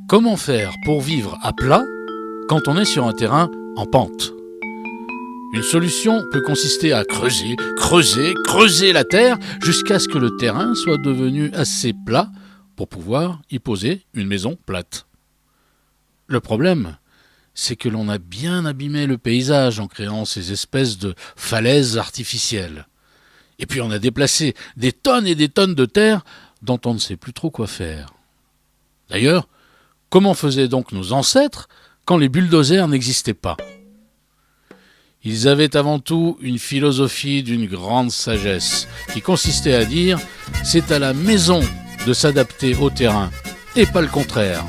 Comment faire pour vivre à plat quand on est sur un terrain en pente? Une solution peut consister à creuser la terre jusqu'à ce que le terrain soit devenu assez plat pour pouvoir y poser une maison plate. Le problème, c'est que l'on a bien abîmé le paysage en créant ces espèces de falaises artificielles. Et puis on a déplacé des tonnes et des tonnes de terre dont on ne sait plus trop quoi faire. D'ailleurs, comment faisaient donc nos ancêtres quand les bulldozers n'existaient pas? Ils avaient avant tout une philosophie d'une grande sagesse qui consistait à dire « c'est à la maison de s'adapter au terrain et pas le contraire ».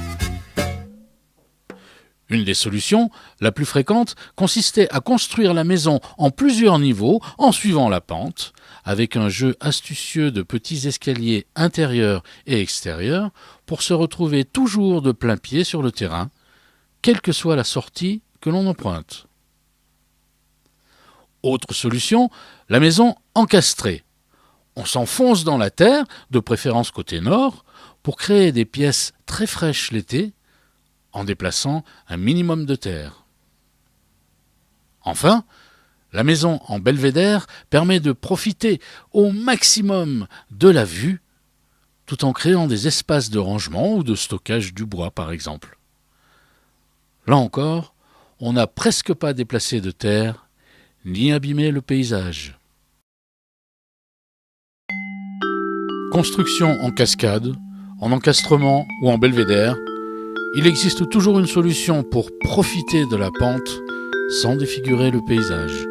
Une des solutions, la plus fréquente, consistait à construire la maison en plusieurs niveaux en suivant la pente, avec un jeu astucieux de petits escaliers intérieurs et extérieurs pour se retrouver toujours de plein pied sur le terrain, quelle que soit la sortie que l'on emprunte. Autre solution, la maison encastrée. On s'enfonce dans la terre, de préférence côté nord, pour créer des pièces très fraîches l'été, en déplaçant un minimum de terre. Enfin, la maison en belvédère permet de profiter au maximum de la vue, tout en créant des espaces de rangement ou de stockage du bois par exemple. Là encore, on n'a presque pas déplacé de terre, ni abîmé le paysage. Construction en cascade, en encastrement ou en belvédère, il existe toujours une solution pour profiter de la pente sans défigurer le paysage.